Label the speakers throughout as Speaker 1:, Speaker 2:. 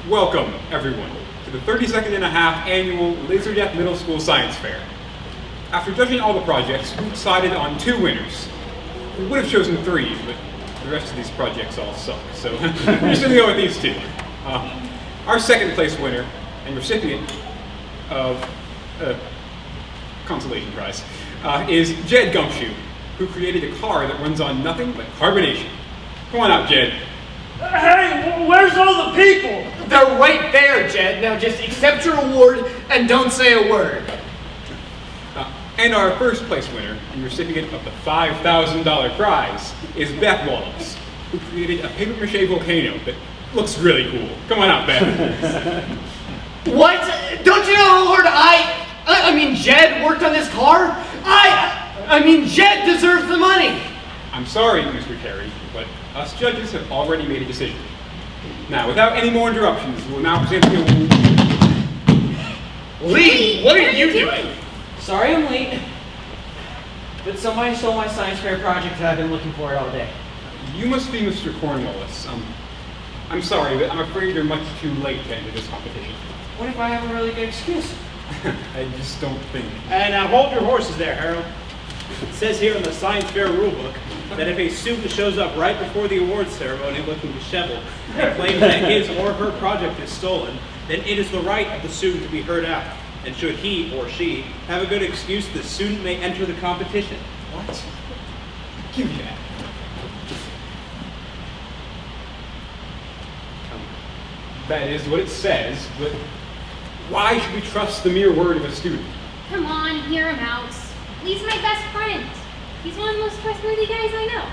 Speaker 1: Welcome, everyone, to the 32nd and a half annual LaserJack Middle School Science Fair. After judging all the projects, we decided on 2 winners. We would have chosen 3, but the rest of these projects all suck, so we're just going to go with these 2. Our second place winner and recipient of consolation prize is Jed Gumshoe, who created a car that runs on nothing but carbonation. Come on out, Jed.
Speaker 2: Hey, where's all the people?
Speaker 3: They're right there, Jed. Now just accept your award and don't say a word.
Speaker 1: And our first place winner and recipient of the $5,000 prize is Beth Wallace, who created a paper-mache volcano that looks really cool. Come on out, Beth.
Speaker 3: What? Don't you know how hard I mean, Jed worked on this car? I mean, Jed deserves the money.
Speaker 1: I'm sorry, Mr. Terry, but us judges have already made a decision. Now, without any more interruptions, we will now present the award.
Speaker 3: Lee, what are you doing?
Speaker 4: Sorry I'm late, but somebody stole my science fair project and I've been looking for it all day.
Speaker 1: You must be Mr. Cornwallis. I'm sorry, but I'm afraid you're much too late to enter this competition.
Speaker 4: What if I have a really good excuse?
Speaker 1: I just don't think.
Speaker 2: And now hold your horses there, Harold. It says here in the science fair rulebook that if a student shows up right before the awards ceremony looking disheveled and claims that his or her project is stolen, then it is the right of the student to be heard out. And should he or she have a good excuse, the student may enter the competition.
Speaker 1: What? Give me that. That is what it says, but why should we trust the mere word of a student?
Speaker 5: Come on, hear him out. Lee's my best friend. He's one of the most trustworthy guys I know.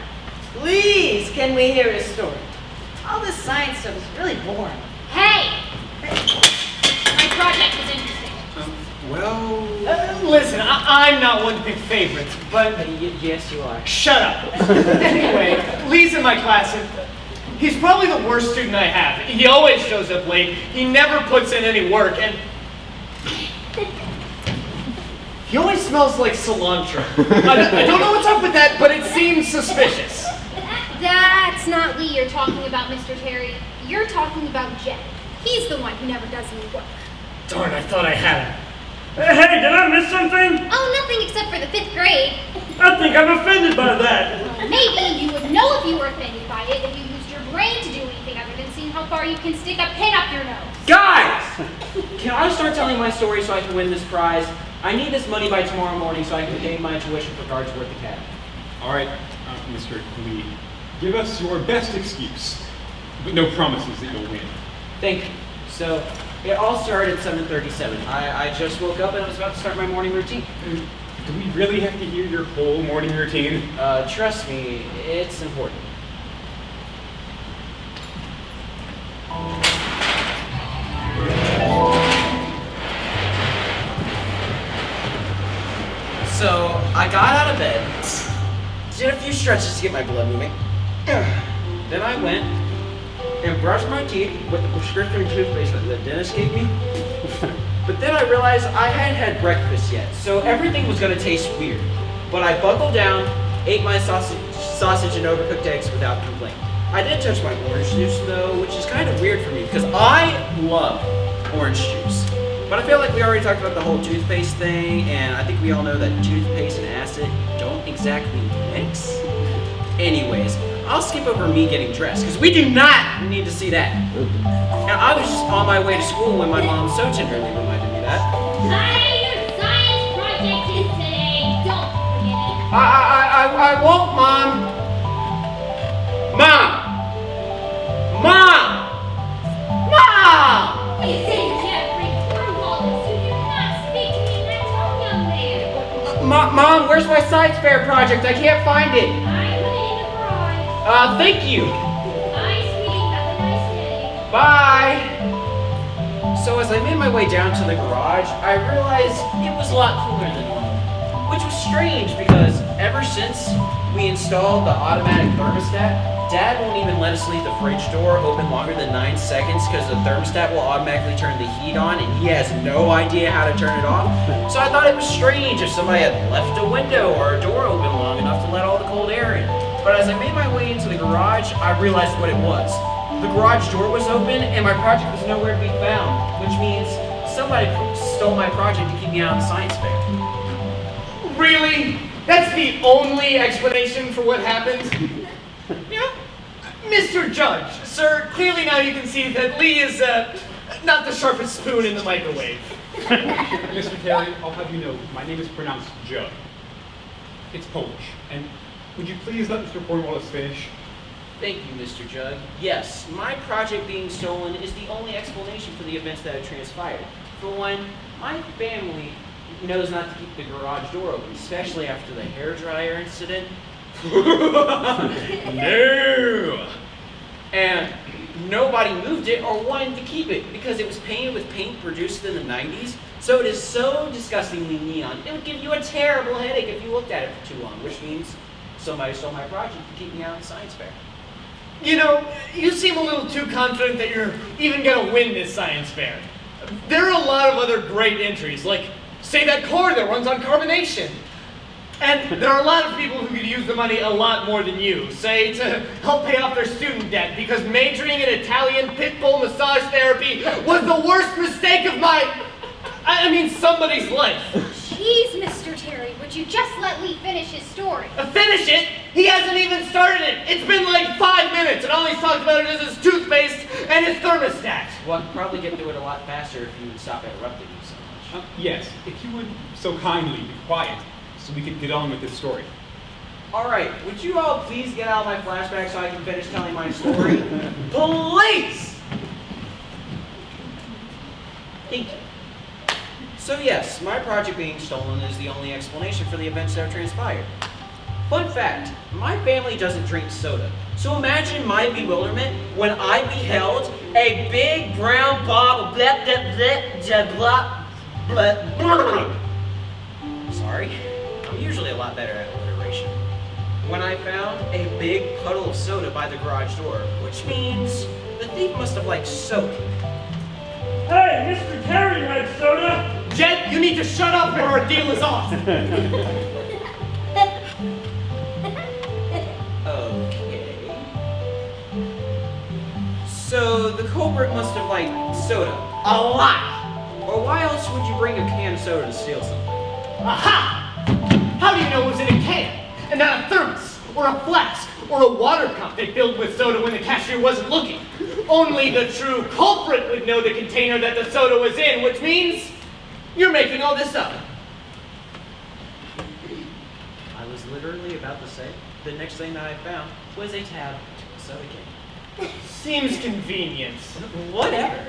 Speaker 6: Please, can we hear his story? All this science stuff is really boring.
Speaker 5: Hey! My project is interesting.
Speaker 3: Listen, I'm not one to pick favorites, but...
Speaker 4: Yes, you are.
Speaker 3: Shut up. Anyway, Lee's in my class, and he's probably the worst student I have. He always shows up late, he never puts in any work, and... he always smells like cilantro. I don't know what's up with that, but it seems suspicious.
Speaker 5: That's not Lee you're talking about, Mr. Terry. You're talking about Jed. He's the one who never does any work.
Speaker 3: Darn, I thought I had him.
Speaker 2: Hey, did I miss something?
Speaker 5: Oh, nothing except for the 5th grade.
Speaker 2: I think I'm offended by that.
Speaker 5: Maybe you would know if you were offended by it if you used your brain to do anything other than seeing how far you can stick a pin up your nose.
Speaker 4: Guys! Can I start telling my story so I can win this prize? I need this money by tomorrow morning so I can pay my tuition for Guardsworth Academy.
Speaker 1: All right, Mr. Lee, give us your best excuse, but no promises that you'll win.
Speaker 4: Thank you. So, it all started at 7:37. I just woke up and I was about to start my morning routine.
Speaker 1: Do we really have to hear your whole morning routine?
Speaker 4: Trust me, it's important. So, I got out of bed, did a few stretches to get my blood moving. Then I went and brushed my teeth with the prescription toothpaste that the dentist gave me. But then I realized I hadn't had breakfast yet, so everything was gonna taste weird. But I buckled down, ate my sausage and overcooked eggs without complaint. I did touch my orange juice though, which is kind of weird for me because I love orange juice. But I feel like we already talked about the whole toothpaste thing, and I think we all know that toothpaste and acid don't exactly mix. Anyways, I'll skip over me getting dressed, because we do not need to see that. And I was just on my way to school when my mom so tenderly reminded me that.
Speaker 5: Your science project is today. Don't forget it.
Speaker 3: I won't, Mom. Mom! Mom! Mom!
Speaker 5: Listen, Jeffrey Cornwallis, you do not speak to me
Speaker 4: Mom, where's my science fair project? I can't find it.
Speaker 5: I put it in the garage.
Speaker 4: Thank you.
Speaker 5: Bye, sweetie. Have a nice day.
Speaker 4: Bye. So as I made my way down to the garage, I realized it was a lot cooler than normal, which was strange because ever since we installed the automatic thermostat, Dad won't even let us leave the fridge door open longer than 9 seconds because the thermostat will automatically turn the heat on and he has no idea how to turn it off. So I thought it was strange if somebody had left a window or a door open long enough to let all the cold air in. But as I made my way into the garage, I realized what it was. The garage door was open and my project was nowhere to be found, which means somebody stole my project to keep me out of the science fair.
Speaker 3: Really? That's the only explanation for what happened? Yeah. Mr. Judge, sir, clearly now you can see that Lee is not the sharpest spoon in the microwave.
Speaker 1: Mr. Terry, I'll have you know, my name is pronounced Judd. It's Polish. And would you please let Mr. Cornwallis finish?
Speaker 4: Thank you, Mr. Judd. Yes, my project being stolen is the only explanation for the events that have transpired. For one, my family knows not to keep the garage door open, especially after the hairdryer incident. No! And nobody moved it or wanted to keep it because it was painted with paint produced in the 90s. So it is so disgustingly neon, it would give you a terrible headache if you looked at it for too long, which means somebody stole my project to keep me out of the science fair.
Speaker 3: You know, you seem a little too confident that you're even gonna win this science fair. There are a lot of other great entries, like, say, that car that runs on carbonation. And there are a lot of people who could use the money a lot more than you, say, to help pay off their student debt, because majoring in Italian pit bull massage therapy was the worst mistake of somebody's life.
Speaker 5: Jeez, Mr. Terry, would you just let Lee finish his story?
Speaker 3: Finish it? He hasn't even started it. It's been like 5 minutes, and all he's talked about it is his toothpaste and his thermostat.
Speaker 4: Well, I could probably get through it a lot faster if you would stop interrupting me so much.
Speaker 1: Yes, if you would so kindly be quiet so we can get on with this story.
Speaker 4: All right, would you all please get out of my flashback so I can finish telling my story? Please! Thank you. So yes, my project being stolen is the only explanation for the events that have transpired. Fun fact, my family doesn't drink soda. So imagine my bewilderment when I beheld a big brown bottle, blah, blah, blah, blah, blah. Sorry, I'm usually a lot better at alliteration. When I found a big puddle of soda by the garage door, which means the thief must have liked soda.
Speaker 7: Hey, Mr. Terry had soda!
Speaker 3: Jet, you need to shut up or our deal is off.
Speaker 4: Okay. So the culprit must have liked soda a lot. Or why else would you bring a can of soda to steal something?
Speaker 3: Aha! How do you know it was in a can and not a thermos or a flask or a water cup they filled with soda when the cashier wasn't looking? Only the true culprit would know the container that the soda was in, which means you're making all this up.
Speaker 4: I was literally about to say the next thing that I found was a tab to a soda can.
Speaker 3: Seems convenient.
Speaker 4: Whatever.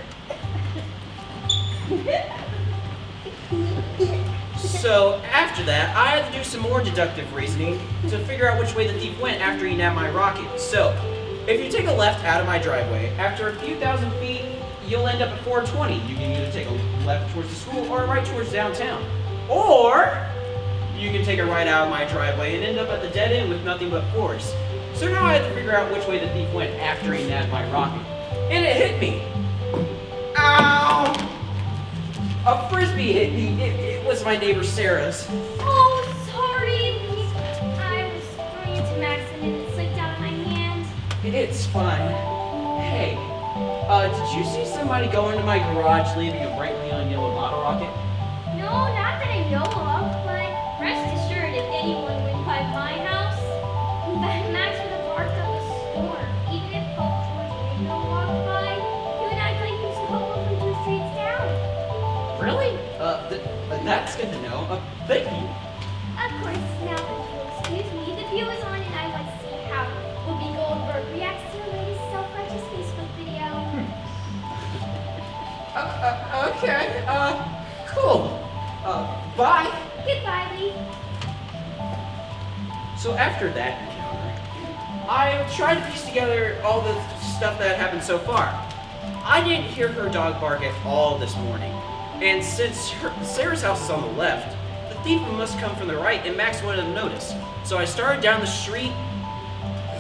Speaker 4: So after that, I had to do some more deductive reasoning to figure out which way the thief went after he nabbed my rocket. So, if you take a left out of my driveway, after a few thousand feet, you'll end up at 420. You can either take a left towards the school or a right towards downtown. Or, you can take a right out of my driveway and end up at the dead end with nothing but forest. So now I had to figure out which way the thief went after he nabbed my rocket. And it hit me. Ow! A frisbee hit me. It was my neighbor Sarah's.
Speaker 5: Oh, sorry, Lee. I was throwing it to Max and it slipped out of my hand.
Speaker 4: It's fine. Hey, did you see somebody go into my garage leaving a bright neon yellow bottle rocket?
Speaker 5: No, not that I know of, but rest assured if anyone went by my house, that Max would have barked up a storm. Even if Pope George Ringo walked by, he would act like he was Popo from 2 streets down.
Speaker 4: Really? That's good to know. Thank you.
Speaker 5: Of course, now if you'll excuse me, the view is on and I want to see how Whoopi Goldberg reacts to the latest self-righteous Facebook video.
Speaker 4: Okay, cool. Bye.
Speaker 5: Goodbye, Lee.
Speaker 4: So after that encounter, I tried to piece together all the stuff that happened so far. I didn't hear her dog bark at all this morning. And since Sarah's house is on the left, the thief must come from the right and Max wouldn't have noticed. So I started down the street,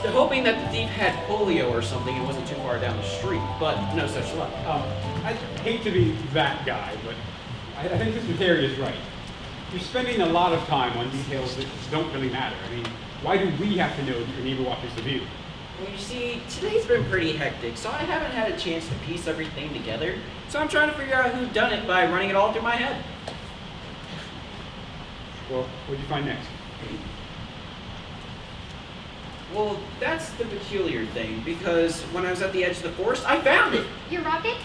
Speaker 4: hoping that the thief had polio or something and wasn't too far down the street, but no such luck.
Speaker 1: I hate to be that guy, but I think Mr. Terry is right. You're spending a lot of time on details that don't really matter. I mean, why do we have to know that your neighbor watches the view?
Speaker 4: Well, you see, today's been pretty hectic, so I haven't had a chance to piece everything together. So I'm trying to figure out who done it by running it all through my head.
Speaker 1: Well, what'd you find next?
Speaker 4: Well, that's the peculiar thing, because when I was at the edge of the forest, I found it!
Speaker 5: Your rocket?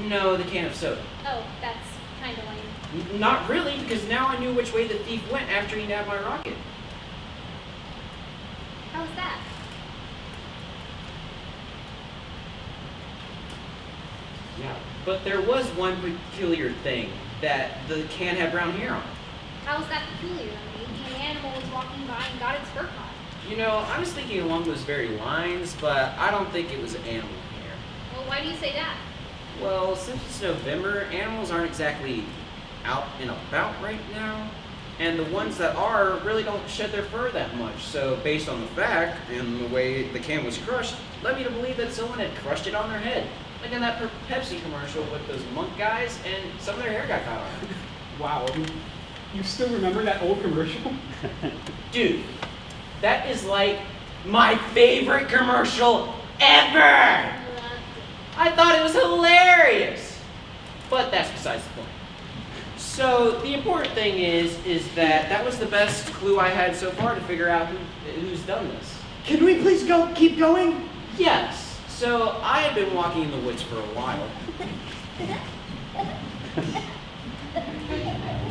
Speaker 4: No, the can of soda.
Speaker 5: Oh, that's kind of lame.
Speaker 4: Not really, because now I knew which way the thief went after he nabbed my rocket.
Speaker 5: How was that?
Speaker 4: Yeah, but there was one peculiar thing, that the can had brown hair on it.
Speaker 5: How was that peculiar? Maybe an animal was walking by and got its fur caught.
Speaker 4: You know, I was thinking along those very lines, but I don't think it was animal hair.
Speaker 5: Well, why do you say that?
Speaker 4: Well, since it's November, animals aren't exactly out and about right now. And the ones that are really don't shed their fur that much. So based on the fact and the way the can was crushed, led me to believe that someone had crushed it on their head. Like in that Pepsi commercial with those monk guys, and some of their hair got caught on it.
Speaker 1: Wow, I mean, you still remember that old commercial?
Speaker 4: Dude, that is like my favorite commercial ever! I thought it was hilarious! But that's besides the point. So the important thing is that was the best clue I had so far to figure out who's done this.
Speaker 3: Can we please keep going?
Speaker 4: Yes. So I had been walking in the woods for a while.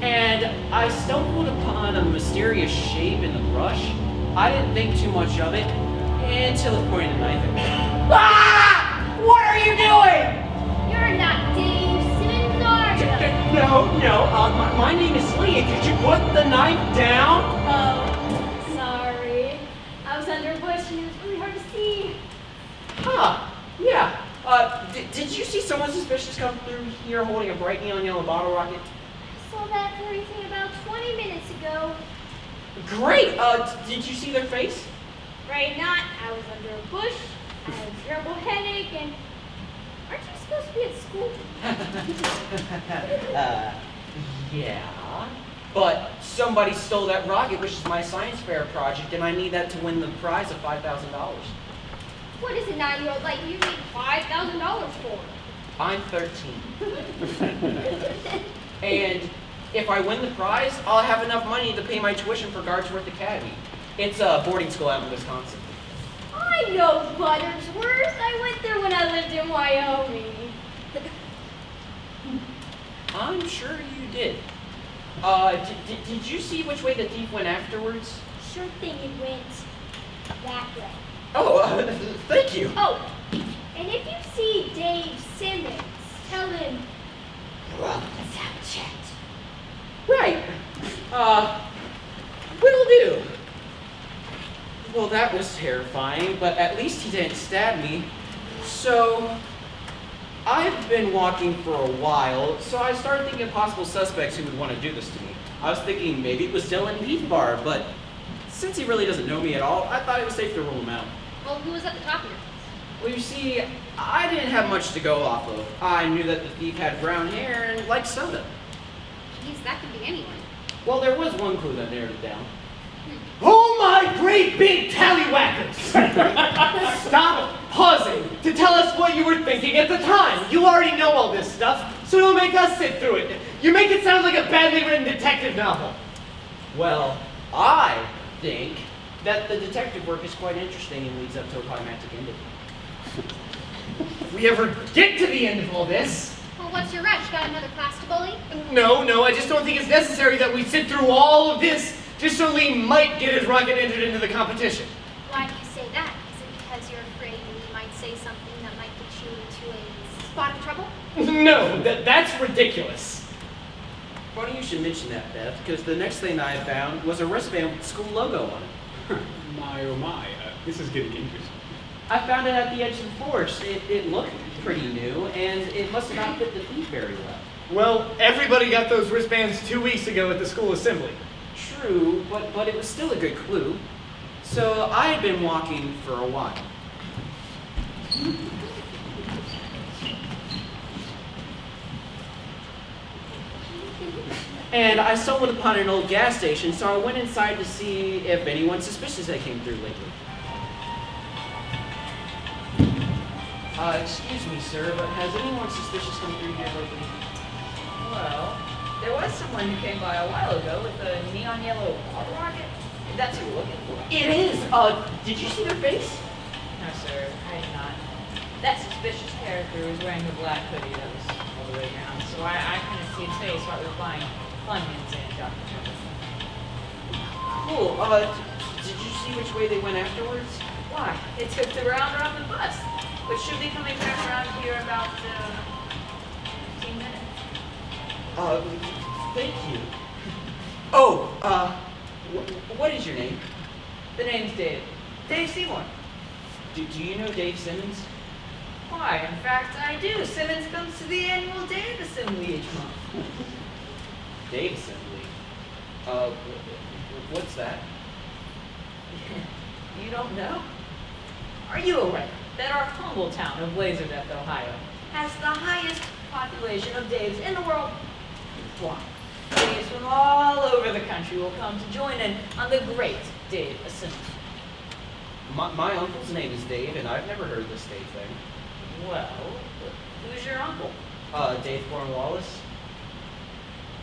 Speaker 4: And I stumbled upon a mysterious shape in the brush. I didn't think too much of it until it pointed a knife at me. Ah! What are you doing?
Speaker 5: You're not Dave Simmons, are you?
Speaker 4: No. My name is Lee. Could you put the knife down?
Speaker 5: Oh, sorry. I was under a bush and it was really hard to see.
Speaker 4: Huh. Yeah. Did you see someone suspicious come through here holding a bright neon yellow bottle rocket?
Speaker 5: I saw that very thing about 20 minutes ago.
Speaker 4: Great. Did you see their face?
Speaker 5: Right not. I was under a bush, I had a terrible headache, and aren't you supposed to be at school?
Speaker 4: Yeah. But somebody stole that rocket, which is my science fair project, and I need that to win the prize of $5,000.
Speaker 5: What is a 9-year-old like you need $5,000 for?
Speaker 4: I'm 13. And if I win the prize, I'll have enough money to pay my tuition for Guardsworth Academy. It's a boarding school out in Wisconsin.
Speaker 5: I know Buttersworth. I went there when I lived in Wyoming.
Speaker 4: I'm sure you did. Did you see which way the thief went afterwards?
Speaker 5: Sure thing, it went that way.
Speaker 4: Oh, thank you.
Speaker 5: Oh, and if you see Dave Simmons, tell him, let's have a chat.
Speaker 4: Right. Will do. Well, that was terrifying, but at least he didn't stab me. So, I've been walking for a while, so I started thinking of possible suspects who would want to do this to me. I was thinking maybe it was Dylan Heathbar, but since he really doesn't know me at all, I thought it was safe to rule him out.
Speaker 5: Well, who was at the top of your list?
Speaker 4: Well, you see, I didn't have much to go off of. I knew that the thief had brown hair and liked soda.
Speaker 5: Geez, that could be anyone.
Speaker 4: Well, there was one clue that narrowed it down.
Speaker 3: Oh my great big tallywhackers! Stop pausing to tell us what you were thinking at the time. You already know all this stuff, so don't make us sit through it. You make it sound like a badly written detective novel.
Speaker 4: Well, I think that the detective work is quite interesting and leads up to a climactic ending.
Speaker 3: If we ever get to the end of all this...
Speaker 5: Well, what's your rush? Got another class to bully?
Speaker 3: No, I just don't think it's necessary that we sit through all of this just so Lee might get his rocket entered into the competition.
Speaker 5: Why do you say that? Is it because you're afraid Lee might say something that might get you into a spot of trouble?
Speaker 3: No, that's ridiculous.
Speaker 4: Funny you should mention that, Beth, because the next thing I found was a wristband with the school logo on it.
Speaker 1: My oh my, this is getting interesting.
Speaker 4: I found it at the edge of the forest. It looked pretty new, and it must not fit the feet very well.
Speaker 3: Well, everybody got those wristbands 2 weeks ago at the school assembly.
Speaker 4: True, but it was still a good clue. So I had been walking for a while. And I stumbled upon an old gas station, so I went inside to see if anyone suspicious had came through lately. Excuse me, sir, but has anyone suspicious come through here lately?
Speaker 6: Well, there was someone who came by a while ago with a neon yellow water rocket. That's who you're looking for.
Speaker 4: It is! Did you see their face?
Speaker 6: No, sir, I did not. That suspicious character was wearing a black hoodie that was all the way around, so I kind of see his face while we were buying Funyuns and Dr. Pepper.
Speaker 4: Cool. Did you see which way they went afterwards?
Speaker 6: Why? They took the round robin bus, which should be coming back around here about 15 minutes.
Speaker 4: Thank you. Oh, what is your name?
Speaker 6: The name's Dave. Dave Seymour.
Speaker 4: Do you know Dave Simmons?
Speaker 6: Why, in fact, I do. Simmons comes to the annual Dave Assembly each month.
Speaker 4: Dave Assembly? What's that?
Speaker 6: You don't know? Are you aware that our humble town of Laserdeth, Ohio, has the highest population of Daves in the world? Why? Daves from all over the country will come to join in on the great Dave Assembly.
Speaker 4: My uncle's name is Dave, and I've never heard this Dave thing.
Speaker 6: Well, who's your uncle?
Speaker 4: Dave Cornwallis.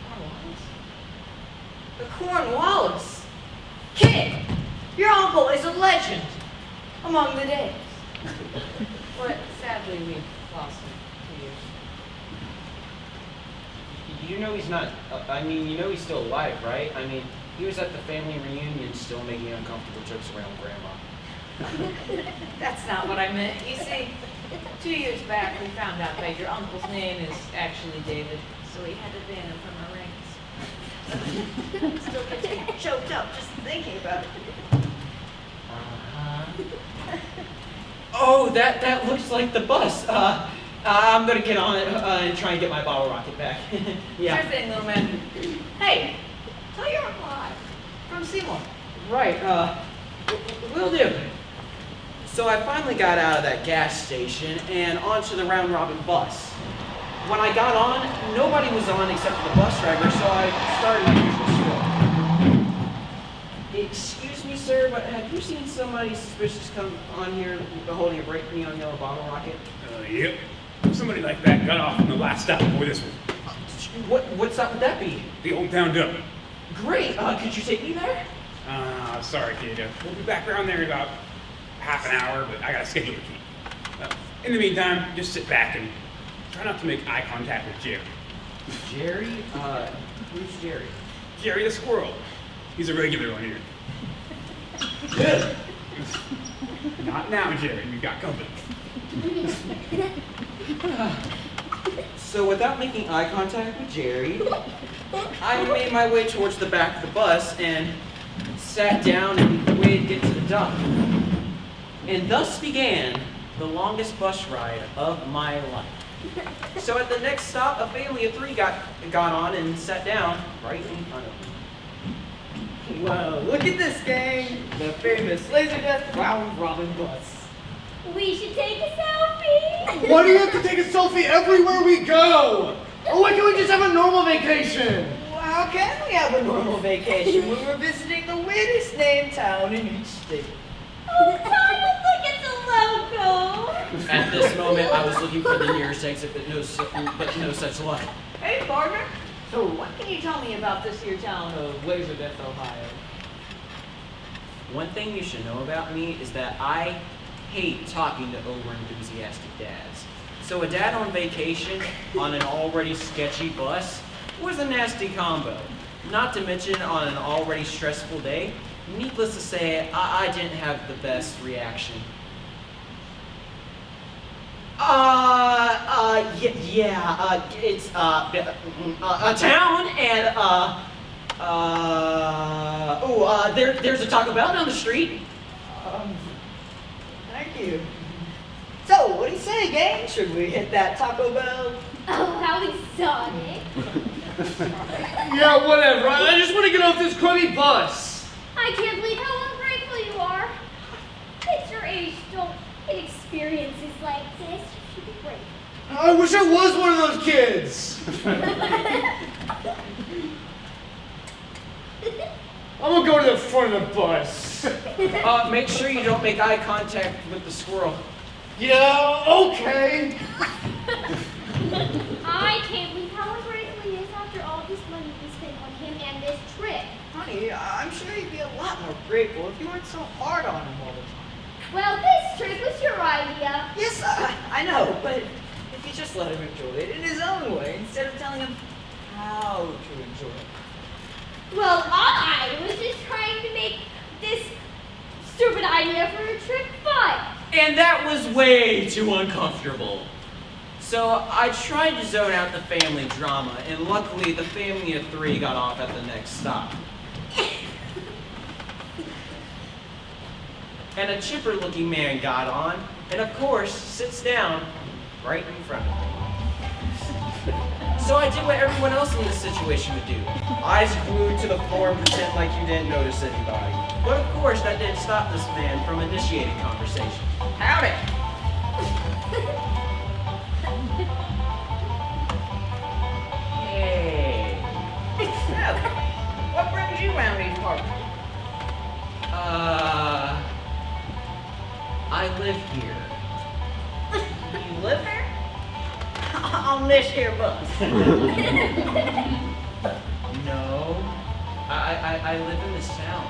Speaker 6: Cornwallis? The Cornwallis? Kid! Your uncle is a legend among the Daves. But sadly, we've lost him to
Speaker 4: You know he's not, you know he's still alive, right? I mean, he was at the family reunion still making uncomfortable jokes around Grandma.
Speaker 6: years. That's not what I meant. You see, 2 years back, we found out that your uncle's name is actually David, so we had to ban him from our ranks. Still gets me choked up just thinking about it.
Speaker 4: Oh, that looks like the bus. I'm gonna get on it and try and get my bottle rocket back. Yeah.
Speaker 6: Sure thing, little man. Hey, tell your uncle hi. From Seymour.
Speaker 4: Right, will do. So I finally got out of that gas station and onto the round robin bus. When I got on, nobody was on except for the bus driver, so I started my usual spiel. Excuse me, sir, but have you seen somebody suspicious come on here holding a bright neon yellow bottle rocket?
Speaker 1: Yep. Somebody like that got off in the last stop before this one.
Speaker 4: What stop would that be?
Speaker 1: The Old Town Dump.
Speaker 4: Great, could you take me there?
Speaker 1: Sorry, kid. We'll be back around there in about half an hour, but I got a schedule to keep. In the meantime, just sit back and try not to make eye contact with Jerry.
Speaker 4: Jerry? Who's Jerry?
Speaker 1: Jerry the squirrel. He's a regular on here. Not now, Jerry. We've got company.
Speaker 4: So without making eye contact with Jerry, I made my way towards the back of the bus and sat down and waited to get to the dump. And thus began the longest bus ride of my life. So at the next stop, a family of 3 got on and sat down right in front of me.
Speaker 3: Wow, look at this, gang! The famous Laserdeth round robin bus.
Speaker 5: We should take a selfie.
Speaker 3: Why do you have to take a selfie everywhere we go? Oh, why can't we just have a normal vacation?
Speaker 6: Well, how can we have a normal vacation when we're visiting the weirdest named town in each state?
Speaker 5: Oh, Tom, look at the logo.
Speaker 4: At this moment, I was looking for the nearest exit, but no such luck.
Speaker 6: Hey, partner. So what can you tell me about this here town of Laserdeth, Ohio?
Speaker 4: One thing you should know about me is that I hate talking to over-enthusiastic dads. So a dad on vacation on an already sketchy bus was a nasty combo. Not to mention on an already stressful day, needless to say, I didn't have the best reaction. It's a town and There's a Taco Bell down the street.
Speaker 8: Thank you. So, what do you say, gang? Should we hit that Taco Bell?
Speaker 5: Oh, how exotic.
Speaker 3: Yeah, whatever. I just want to get off this crummy bus.
Speaker 5: I can't believe how ungrateful you are. Kids your age don't get experiences like this. You should be grateful.
Speaker 3: I wish I was one of those kids. I'm gonna go to the front of the bus.
Speaker 4: Make sure you don't make eye contact with the squirrel.
Speaker 3: Yeah, okay.
Speaker 5: I can't believe how ungrateful he is after all this money we spent on him and this trip.
Speaker 8: Honey, I'm sure you'd be a lot more grateful if you weren't so hard on him all the time.
Speaker 5: Well, this trip was your idea.
Speaker 8: Yes, I know, but if you just let him enjoy it in his own way instead of telling him how to enjoy it.
Speaker 5: Well, I was just trying to make this stupid idea for a trip fun.
Speaker 4: And that was way too uncomfortable. So I tried to zone out the family drama, and luckily the family of 3 got off at the next stop. And a chipper-looking man got on, and of course, sits down right in front of me. So I did what everyone else in this situation would do. Eyes glued to the floor and pretend like you didn't notice anybody. But of course, that didn't stop this man from initiating conversation. Howdy! Hey.
Speaker 8: So, what brings you around these parts?
Speaker 4: I live here.
Speaker 8: You live here? On this here bus.
Speaker 4: No. I live in this town.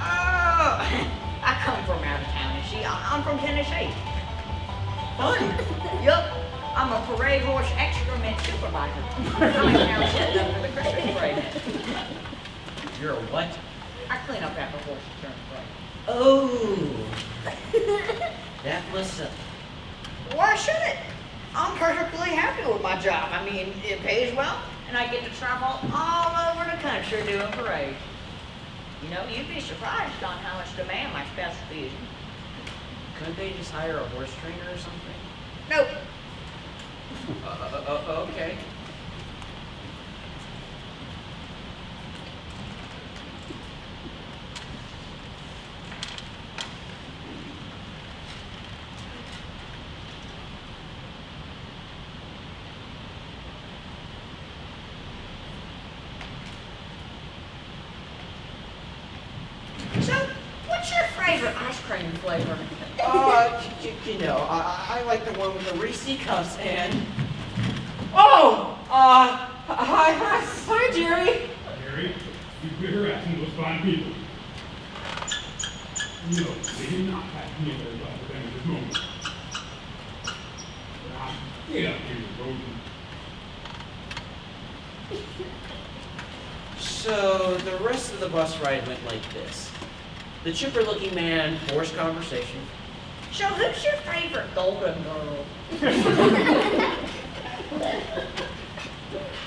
Speaker 8: Oh, I come from out of town, you see. I'm from Tennessee.
Speaker 4: Fun.
Speaker 8: Yup. I'm a parade horse excrement supervisor. I'm in town setting up for the Christmas parade.
Speaker 4: You're a what?
Speaker 8: I clean up after horses during the parade.
Speaker 4: Oh. That must have...
Speaker 8: Why should it? I'm perfectly happy with my job. I mean, it pays well, and I get to travel all over the country doing parades. You know, you'd be surprised on how much demand my specialty is.
Speaker 4: Couldn't they just hire a horse trainer or something?
Speaker 8: Nope.
Speaker 4: Okay.
Speaker 8: So, what's your favorite ice cream flavor?
Speaker 4: You know, I like the one with the Reese's Cups and...
Speaker 7: Oh!
Speaker 4: Hi, Jerry.
Speaker 1: Harry, you quit harassing those fine people. No, they did not have any of their love for them at this moment. Now, get up here, Rosen.
Speaker 4: So the rest of the bus ride went like this. The chipper-looking man forced conversation.
Speaker 8: So, who's your favorite golden girl?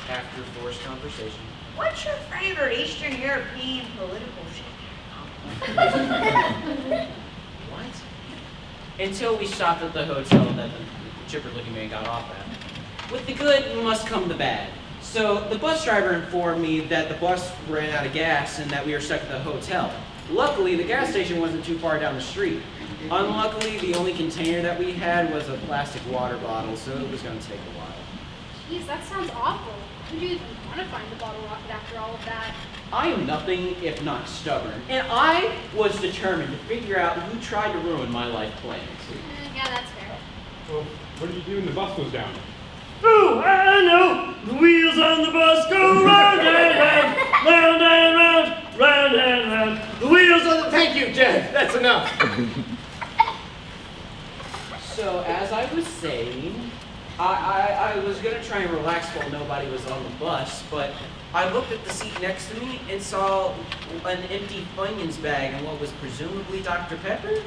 Speaker 4: After forced conversation.
Speaker 8: What's your favorite Eastern European political shaker?
Speaker 4: What? Until we stopped at the hotel that the chipper-looking man got off at. With the good must come the bad. So the bus driver informed me that the bus ran out of gas and that we were stuck at the hotel. Luckily, the gas station wasn't too far down the street. Unluckily, the only container that we had was a plastic water bottle, so it was going to take a while.
Speaker 5: Jeez, that sounds awful. Who do you even want to find the bottle rocket after all of that?
Speaker 4: I am nothing if not stubborn, and I was determined to figure out who tried to ruin my life plans.
Speaker 5: Yeah, that's fair.
Speaker 1: Well, what did you do when the bus goes down?
Speaker 7: Oh, I know. The wheels on the bus go round and round, round and round, round and round.
Speaker 3: The wheels on the... Thank you, Jeff. That's enough.
Speaker 4: So, as I was saying, I was going to try and relax while nobody was on the bus, but I looked at the seat next to me and saw an empty Funyuns bag and what was presumably Dr. Pepper.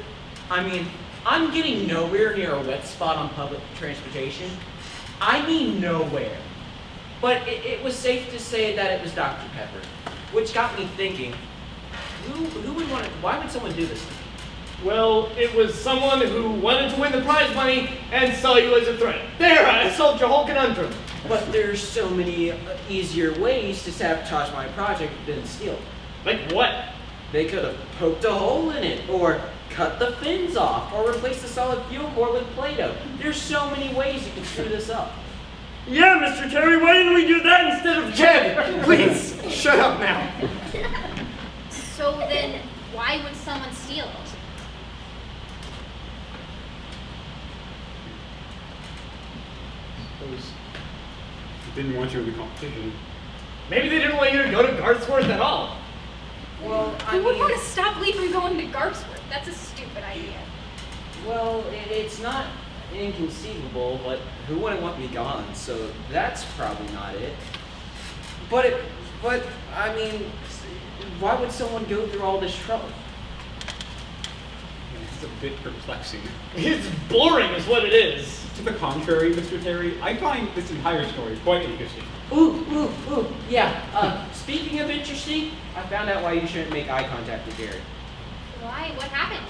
Speaker 4: I mean, I'm getting nowhere near a wet spot on public transportation. I mean nowhere. But it was safe to say that it was Dr. Pepper, which got me thinking, Who would want to, why would someone do this to me?
Speaker 3: Well, it was someone who wanted to win the prize money and saw you as a threat. There, I solved your whole conundrum.
Speaker 4: But there's so many easier ways to sabotage my project than steal.
Speaker 3: Like what?
Speaker 4: They could have poked a hole in it, or cut the fins off, or replaced the solid fuel core with Play-Doh. There's so many ways you can screw this up.
Speaker 7: Yeah, Mr. Terry, why didn't we do that instead of
Speaker 3: Jed, please, shut up now.
Speaker 5: So then, why would someone steal it?
Speaker 1: Suppose they didn't want you in the competition.
Speaker 3: Maybe they didn't want you to go to Gartsworth at all.
Speaker 4: Well,
Speaker 5: Who would want to stop Lee from going to Gartsworth? That's a stupid idea.
Speaker 4: Well, it's not inconceivable, but who wouldn't want me gone? So that's probably not it. But I mean, why would someone go through all this trouble?
Speaker 1: It's a bit perplexing.
Speaker 3: It's boring is what it is.
Speaker 1: To the contrary, Mr. Terry, I find this entire story quite interesting.
Speaker 4: Ooh, yeah. Speaking of interesting, I found out why you shouldn't make eye contact with Jared.
Speaker 5: Why? What happened?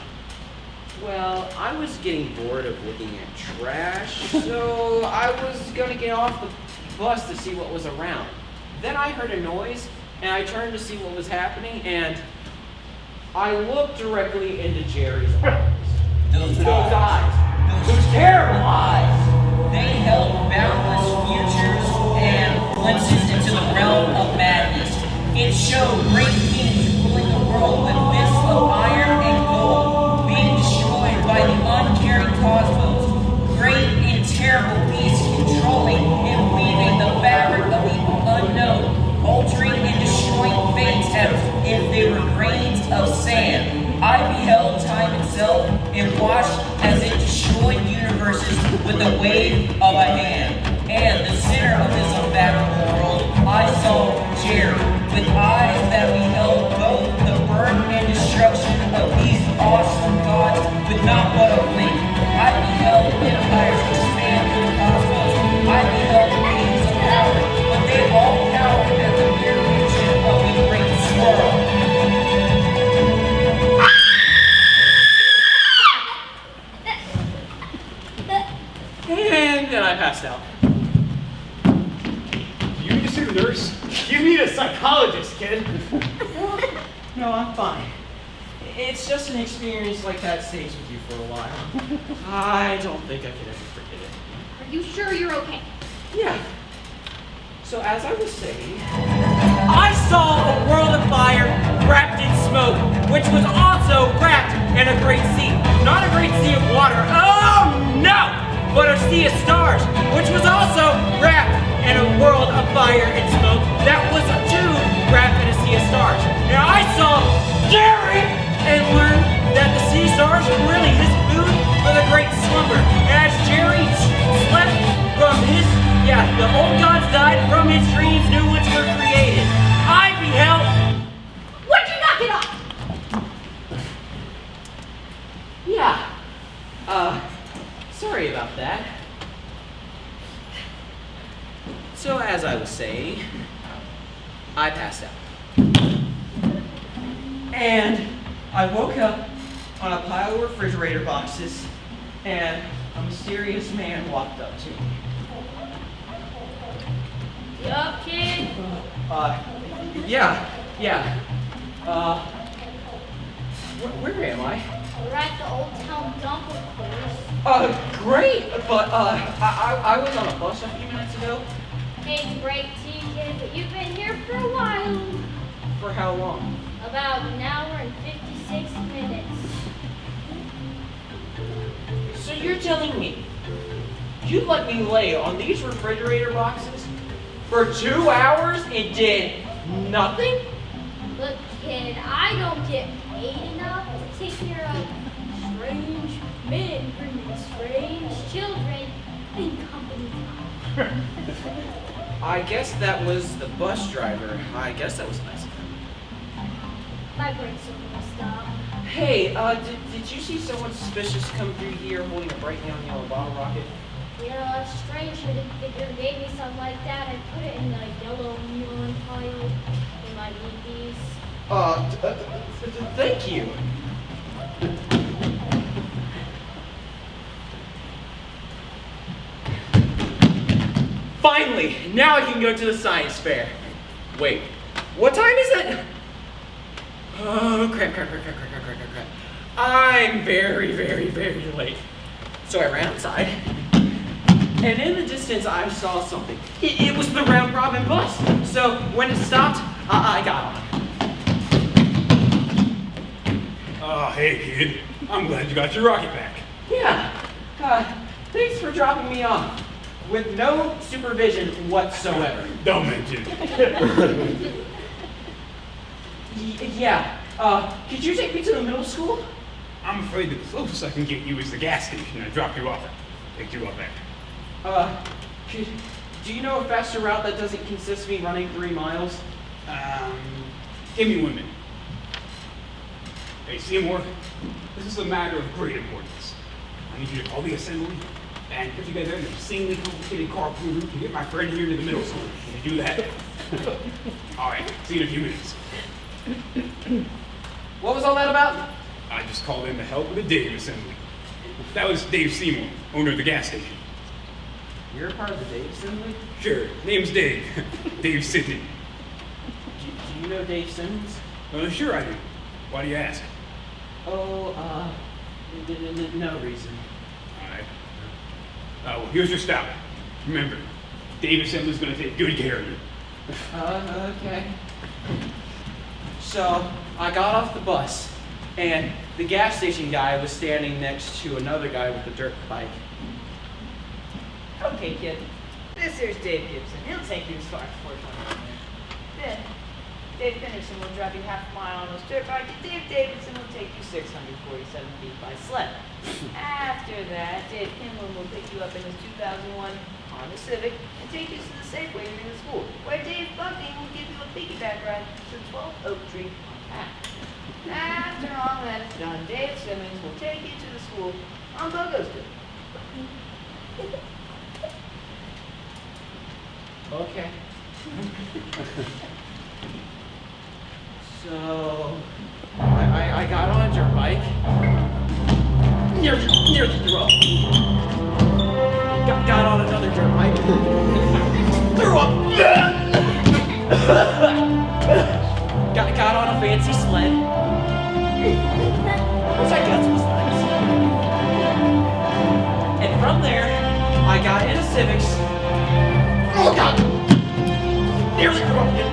Speaker 4: Well, I was getting bored of looking at trash, so I was gonna get off the bus to see what was around. Then I heard a noise, and I turned to see what was happening, and I looked directly into Jerry's eyes. Those eyes. Those terrible eyes.
Speaker 9: They held boundless futures and glimpses into the realm of madness. It showed great kings ruling the world with fists of iron and gold, being destroyed by the uncaring cosmos. Great and terrible beasts controlling and weaving the fabric of the unknown, altering and destroying fates as if they were grains of sand. I beheld time itself and watched as it destroyed universes with the wave of a hand. And the center of this unfathomable world, I saw Jerry, with eyes that beheld both the birth and destruction of these awesome gods with not but a blink. I beheld empires expand through the cosmos. I beheld beings of power, but they all cowered at the mere mention of the great swirl.
Speaker 4: And then I passed out.
Speaker 1: Do you need to see the nurse?
Speaker 3: You need a psychologist, kid.
Speaker 4: No, I'm fine. It's just an experience like that stays with you for a while. I don't think I could ever forget it.
Speaker 5: Are you sure you're okay?
Speaker 4: Yeah. So as I was saying, I saw a world of fire wrapped in smoke, which was also wrapped in a great sea. Not a great sea of water, oh no! But a sea of stars, which was also wrapped in a world of fire and smoke that was too wrapped in a sea of stars. Now I saw Jerry and learned that the sea stars were really his food for the great slumber. And as Jerry slept from his, the old gods died, from his dreams new ones were created. I beheld...
Speaker 5: Would you knock it off?
Speaker 4: Sorry about that. So as I was saying, I passed out. And I woke up on a pile of refrigerator boxes, and a mysterious man walked up to me.
Speaker 5: Yup, kid.
Speaker 4: Where am I?
Speaker 5: We're at the old town dump, of course.
Speaker 4: Great, but I was on a bus a few minutes ago.
Speaker 5: Hey, great tea, kid, but you've been here for a while.
Speaker 4: For how long?
Speaker 5: About an hour and 56 minutes.
Speaker 4: So you're telling me you let me lay on these refrigerator boxes for 2 hours and did nothing?
Speaker 5: Look, kid, I don't get paid enough to take care of strange men bringing strange children in company time.
Speaker 4: I guess that was the bus driver. I guess that was nice of him.
Speaker 5: My brakes are gonna stop.
Speaker 4: Hey, did you see someone suspicious come through here holding a bright neon yellow bottle rocket?
Speaker 5: Yeah, a strange figure gave me something like that. I put it in the yellow neon pile in my EVs.
Speaker 4: Thank you. Finally, now I can go to the science fair. Wait, what time is it? Oh, crap. I'm very late. So I ran outside, and in the distance I saw something. It was the round robin bus. So when it stopped, I got on.
Speaker 1: Oh, hey, kid. I'm glad you got your rocket back.
Speaker 4: Yeah, thanks for dropping me off. With no supervision whatsoever.
Speaker 1: Don't mention it.
Speaker 4: Yeah, could you take me to the middle school?
Speaker 1: I'm afraid the closest I can get you is the gas station. I drop you off and pick you up there.
Speaker 4: Do you know a faster route that doesn't consist of me running 3 miles?
Speaker 1: Give me 1 minute. Hey, Seymour, this is a matter of great importance. I need you to call the assembly and put together an insanely complicated carpool route to get my friend here to the middle school. Can you do that? All right, see you in a few minutes.
Speaker 4: What was all that about?
Speaker 1: I just called in to help with the Dave assembly. That was Dave Seymour, owner of the gas station.
Speaker 4: You're a part of the Dave assembly?
Speaker 1: Sure, name's Dave. Dave Sidney.
Speaker 4: Do you know Dave Simmons?
Speaker 1: Sure I do. Why do you ask?
Speaker 4: Oh, no reason.
Speaker 1: All right. Well, here's your stout. Remember, Dave Assembly's gonna take good care of you.
Speaker 4: Okay. So, I got off the bus, and the gas station guy was standing next to another guy with a dirt bike.
Speaker 6: Okay, kid. This here's Dave Gibson. He'll take you as far as 420. Then, Dave Finnerson will drive you half a mile on his dirt bike, and Dave Davidson will take you 647 feet by sled. After that, Dave Kinlan will pick you up in his 2001 Honda Civic and take you to the Safeway near the school, where Dave Buckley will give you a piggyback ride to 12 Oak Tree on Path. After all that is done, Dave Simmons will take you to the school on Bogo Street.
Speaker 4: Okay. So, I got on a dirt bike. Nearly threw up. Got on another dirt bike. Threw up. got on a fancy sled. Which I guess was nice. And from there, I got into civics. Oh God! Nearly threw up again.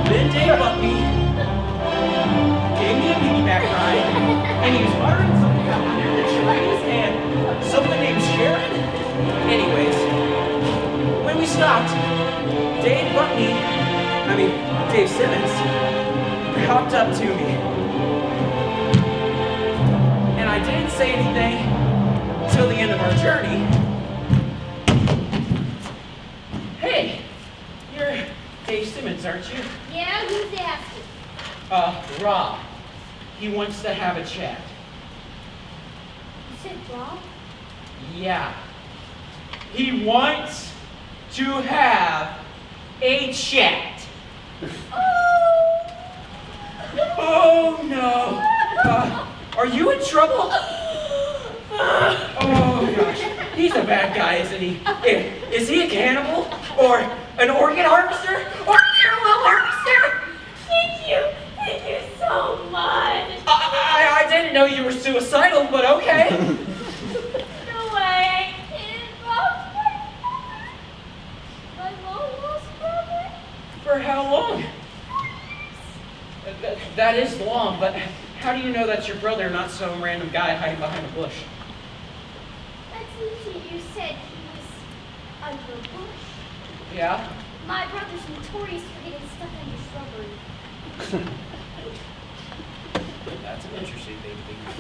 Speaker 4: Then Dave Buckney gave me a piggyback ride, and he was muttering something about under the trees and someone named Sharon. Anyways, when we stopped, Dave Simmons hopped up to me. And I didn't say anything till the end of our journey. Hey, you're Dave Simmons, aren't you?
Speaker 5: Yeah, who's asking?
Speaker 4: Rob. He wants to have a chat.
Speaker 5: You said Rob?
Speaker 4: Yeah. He wants to have a chat. Oh no. Are you in trouble? Oh gosh. He's a bad guy, isn't he? Is he a cannibal? Or an organ harvester? Or an heirloom harvester?
Speaker 5: Thank you so much.
Speaker 4: I didn't know you were suicidal, but okay.
Speaker 5: No way. It involves my long-lost brother.
Speaker 4: For how long? That is long, but how do you know that's your brother, not some random guy hiding behind a bush?
Speaker 5: That's easy. You said he was under a bush.
Speaker 4: Yeah?
Speaker 5: My brother's notorious for getting stuck under shrubbery.
Speaker 4: That's an interesting thing to think about.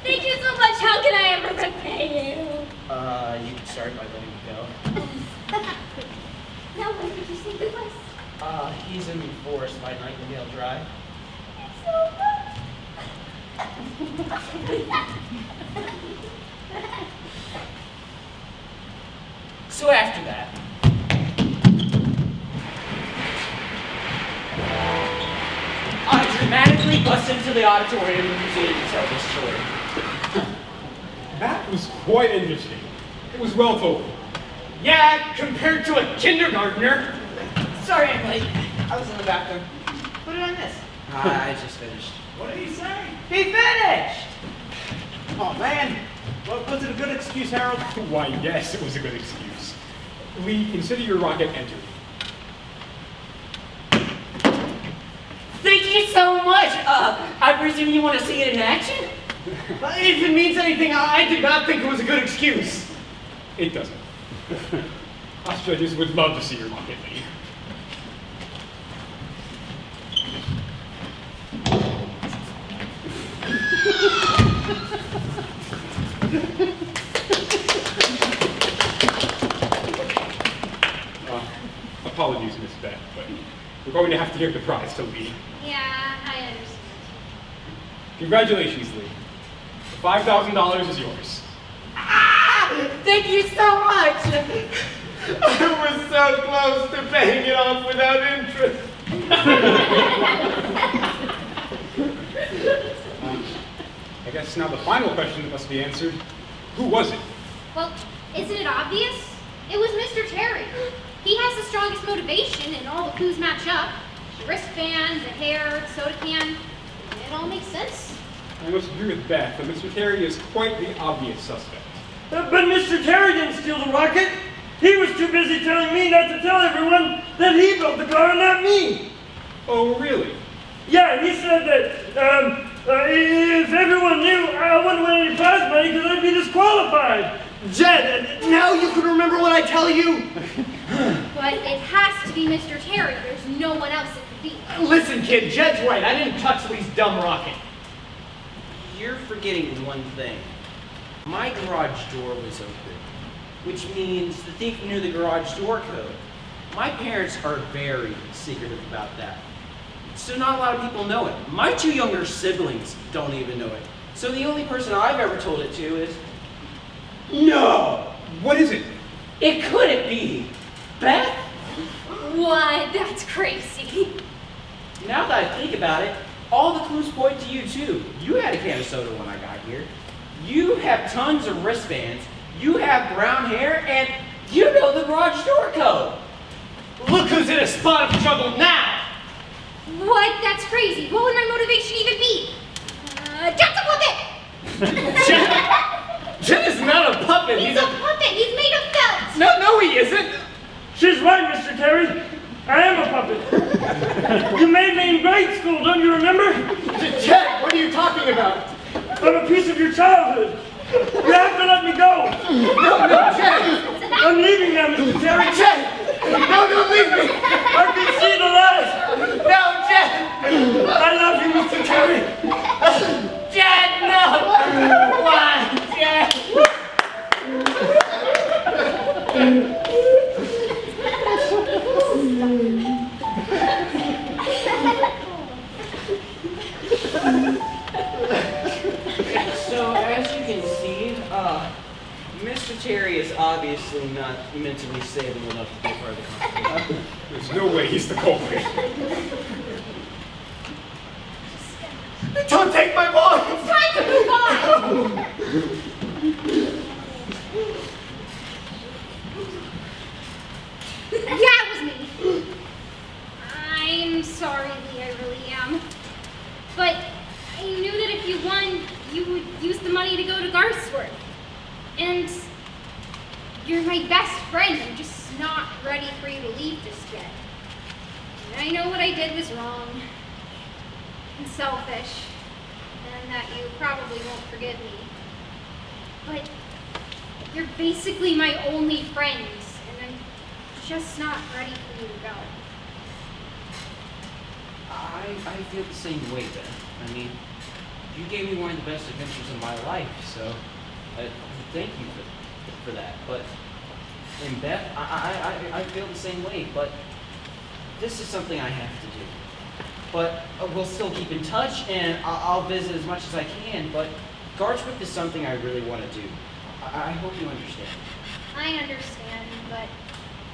Speaker 5: Thank you so much. How can I ever repay you?
Speaker 4: You can start by letting me go.
Speaker 5: Now, where did you say he was?
Speaker 4: He's in the forest by Nightingale Drive.
Speaker 5: Thanks so much.
Speaker 4: So after that,
Speaker 9: us into the auditorium of the museum to tell this story.
Speaker 1: That was quite interesting. It was well told.
Speaker 3: Yeah, compared to a kindergartner.
Speaker 8: Sorry I'm late. I was in the bathroom. What did I miss?
Speaker 4: I just finished.
Speaker 2: What did he say?
Speaker 8: He finished!
Speaker 2: Oh man, was it a good excuse, Harold?
Speaker 1: Why, yes, it was a good excuse. Lee, consider your rocket entered.
Speaker 9: Thank you so much. I presume you want to see it in action?
Speaker 3: If it means anything, I did not think it was a good excuse.
Speaker 1: It doesn't. Us judges would love to see your rocket, Lee. Apologies, Miss Beth, but we're going to have to give the prize to Lee.
Speaker 5: Yeah, I understand.
Speaker 1: Congratulations, Lee. The $5,000 is yours.
Speaker 9: Thank you so much.
Speaker 3: I was so close to paying it off without interest.
Speaker 1: I guess now the final question that must be answered. Who was it?
Speaker 5: Well, isn't it obvious? It was Mr. Terry. He has the strongest motivation and all the clues match up. The wristband, the hair, the soda can. It all makes sense.
Speaker 1: I must agree with Beth that Mr. Terry is quite the obvious suspect.
Speaker 7: But Mr. Terry didn't steal the rocket. He was too busy telling me not to tell everyone that he built the car and not me.
Speaker 1: Oh, really?
Speaker 7: Yeah, he said that if everyone knew, I wouldn't win any prize money because I'd be disqualified.
Speaker 3: Jed, now you can remember what I tell you?
Speaker 5: But it has to be Mr. Terry. There's no one else it could be.
Speaker 3: Listen, kid, Jed's right. I didn't touch Lee's dumb rocket.
Speaker 4: You're forgetting one thing. My garage door was open, which means the thief knew the garage door code. My parents are very secretive about that. So not a lot of people know it. My two younger siblings don't even know it. So the only person I've ever told it to is... No!
Speaker 1: What is it?
Speaker 9: It couldn't be Beth.
Speaker 5: What? That's crazy.
Speaker 4: Now that I think about it, all the clues point to you too. You had a can of soda when I got here. You have tons of wristbands. You have brown hair, and you know the garage door code.
Speaker 3: Look who's in a spot of trouble now!
Speaker 5: What? That's crazy. What would my motivation even be? Just a puppet!
Speaker 3: Jed is not a puppet.
Speaker 5: He's a puppet. He's made of felt.
Speaker 3: No, he isn't.
Speaker 7: She's right, Mr. Terry. I am a puppet. You made me in grade school, don't you remember?
Speaker 3: Jed, what are you talking about?
Speaker 7: I'm a piece of your childhood. You have to let me go.
Speaker 3: No, Jed.
Speaker 7: I'm leaving now, Mr. Terry.
Speaker 3: Jed. No, don't leave me.
Speaker 7: I can see the light.
Speaker 3: No, Jed.
Speaker 7: I love you, Mr. Terry.
Speaker 3: Jed, no. Why, Jed?
Speaker 4: So, as you can see, Mr. Terry is obviously not mentally stable enough to be part of the competition.
Speaker 1: There's no way he's the culprit.
Speaker 3: Don't take my ball.
Speaker 5: It's time to move on. Yeah, it was me. I'm sorry, Lee, I really am. But I knew that if you won, you would use the money to go to Garthsworth. And you're my best friend. I'm just not ready for you to leave just yet. And I know what I did was wrong and selfish, and that you probably won't forgive me. But you're basically my only friend, and I'm just not ready for you to go.
Speaker 4: I feel the same way, Ben. I mean, you gave me one of the best adventures of my life, so thank you for that. But, and Beth, I feel the same way, but this is something I have to do. But we'll still keep in touch, and I'll visit as much as I can, but Garthsworth is something I really want to do. I hope you understand.
Speaker 5: I understand, but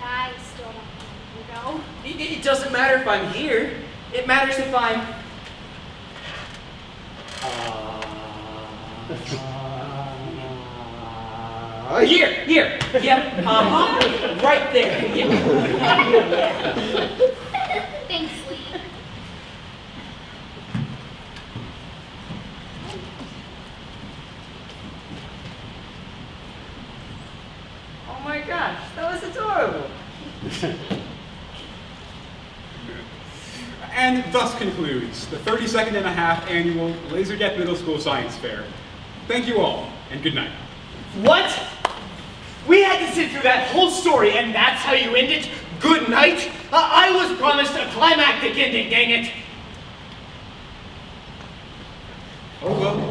Speaker 5: I still don't want you to go.
Speaker 4: It doesn't matter if I'm here. It matters if I'm Here. Yep. Right there. Yeah.
Speaker 5: Thanks, Lee.
Speaker 4: Oh my gosh, that was adorable.
Speaker 1: And thus concludes the 32nd and a half annual Laserdetch Middle School Science Fair. Thank you all, and good night.
Speaker 3: What? We had to sit through that whole story, and that's how you end it? Good night? I was promised a climactic ending, dang it.
Speaker 1: Oh well.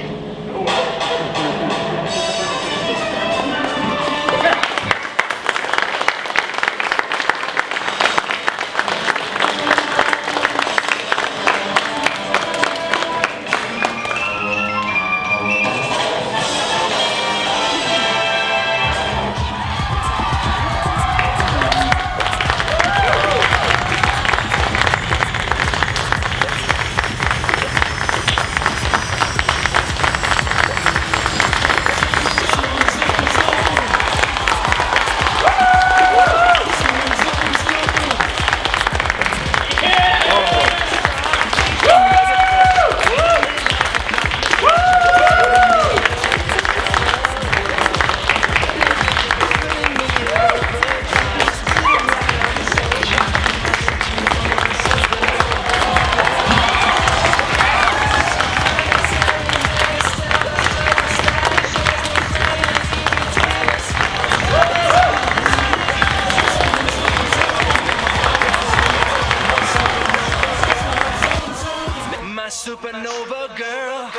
Speaker 10: Supernova girl.